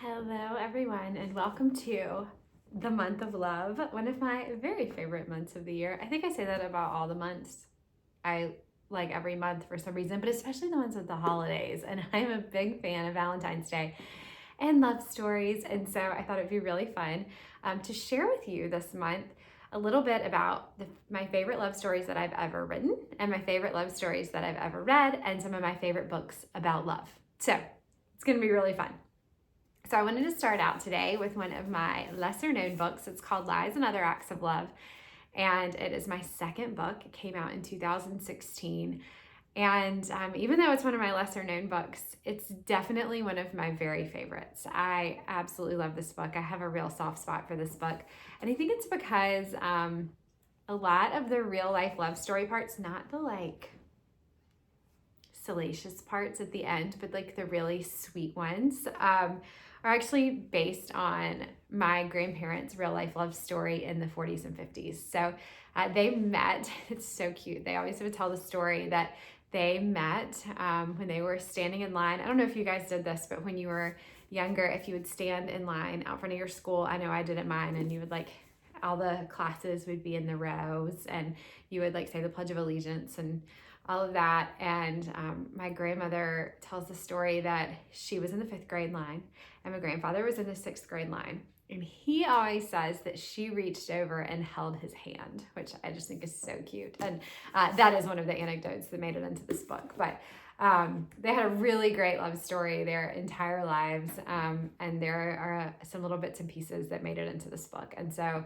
Hello, everyone, and welcome to the month of love, one of my very favorite months of the year. I think I say that about all the months. I like every month for some reason, but especially the ones with the holidays. And I'm a big fan of Valentine's Day and love stories. And so I thought it'd be really fun to share with you this month a little bit about my favorite love stories that I've ever written and my favorite love stories that I've ever read and some of my favorite books about love. So it's going to be really fun. So I wanted to start out today with one of my lesser known books. It's called Lies and Other Acts of Love. And it is my second book. It came out in 2016. And even though it's one of my lesser known books, it's definitely one of my very favorites. I absolutely love this book. I have a real soft spot for this book. And I think it's because a lot of the real life love story parts, not the like salacious parts at the end, but like the really sweet ones, are actually based on my grandparents' real life love story in the 40s and 50s. So they met, it's so cute. They always would tell the story that they met when they were standing in line. I don't know if you guys did this, but when you were younger, if you would stand in line out front of your school, I know I did at mine, and you would like, all the classes would be in the rows and you would like say the Pledge of Allegiance and all of that. And my grandmother tells the story that she was in the 5th grade line and my grandfather was in the 6th grade line. And he always says that she reached over and held his hand, which I just think is so cute. And that is one of the anecdotes that made it into this book. But they had a really great love story their entire lives. And there are some little bits and pieces that made it into this book. And so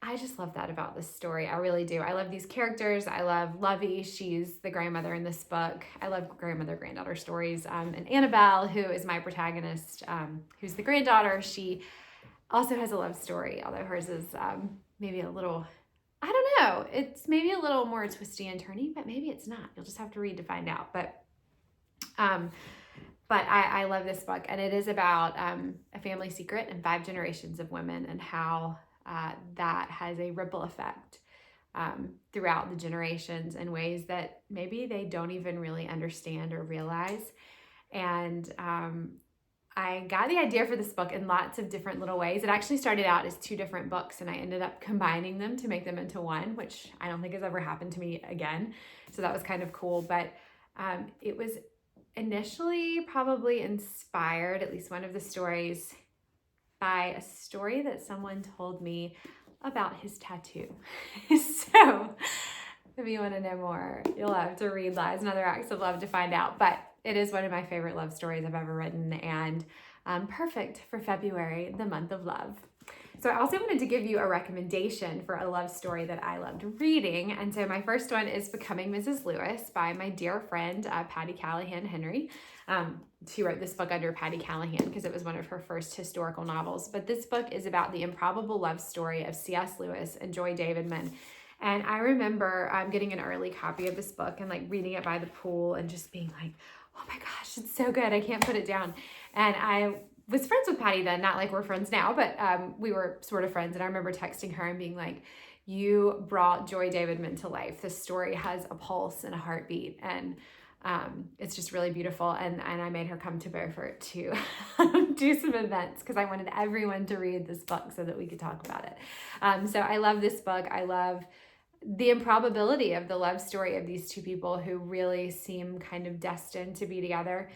I just love that about this story. I really do. I love these characters. I love Lovey. She's the grandmother in this book. I love grandmother-granddaughter stories. And Annabelle, who is my protagonist, who's the granddaughter, she also has a love story, although hers is maybe a little, I don't know, it's maybe a little more twisty and turny, but maybe it's not. You'll just have to read to find out. But I love this book, and it is about a family secret and 5 generations of women and how that has a ripple effect throughout the generations in ways that maybe they don't even really understand or realize. And I got the idea for this book in lots of different little ways. It actually started out as 2 different books, and I ended up combining them to make them into one, which I don't think has ever happened to me again. So that was kind of cool. But it was initially probably inspired, at least one of the stories, by a story that someone told me about his tattoo. So if you want to know more, you'll have to read Lies and Other Acts of Love to find out. But it is one of my favorite love stories I've ever written, and perfect for February, the month of love. So I also wanted to give you a recommendation for a love story that I loved reading. And so my first one is Becoming Mrs. Lewis by my dear friend, Patti Callahan Henry. She wrote this book under Patti Callahan because it was one of her first historical novels. But this book is about the improbable love story of C.S. Lewis and Joy Davidman. And I remember getting an early copy of this book and like reading it by the pool and just being like, oh my gosh, it's so good. I can't put it down. And I was friends with Patti then, not like we're friends now, but we were sort of friends. And I remember texting her and being like, you brought Joy Davidman to life. This story has a pulse and a heartbeat, and it's just really beautiful. And I made her come to Beaufort to do some events because I wanted everyone to read this book so that we could talk about it. So I love this book. I love the improbability of the love story of these 2 people who really seem kind of destined to be together.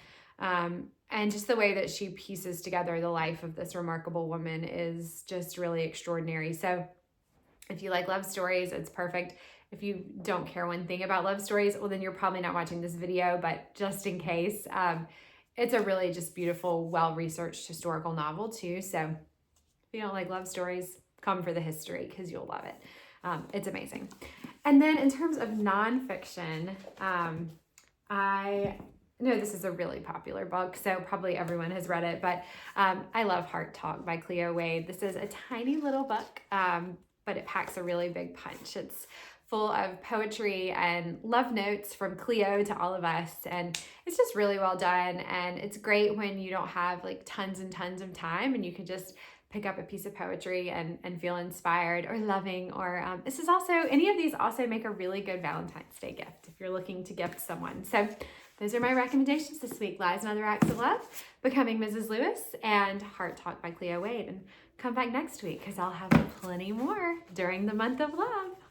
And just the way that she pieces together the life of this remarkable woman is just really extraordinary. So if you like love stories, it's perfect. If you don't care one thing about love stories, well, then you're probably not watching this video, but just in case, it's a really just beautiful, well-researched historical novel too. So if you don't like love stories, come for the history because you'll love it. It's amazing. And then in terms of nonfiction, I know this is a really popular book, so probably everyone has read it, but I love Heart Talk by Cleo Wade. This is a tiny little book, but it packs a really big punch. It's full of poetry and love notes from Cleo to all of us, and it's just really well done. And it's great when you don't have like tons and tons of time and you can just pick up a piece of poetry and feel inspired or loving, or any of these also make a really good Valentine's Day gift if you're looking to gift someone. So those are my recommendations this week. Lies and Other Acts of Love, Becoming Mrs. Lewis, and Heart Talk by Cleo Wade. And come back next week because I'll have plenty more during the month of love.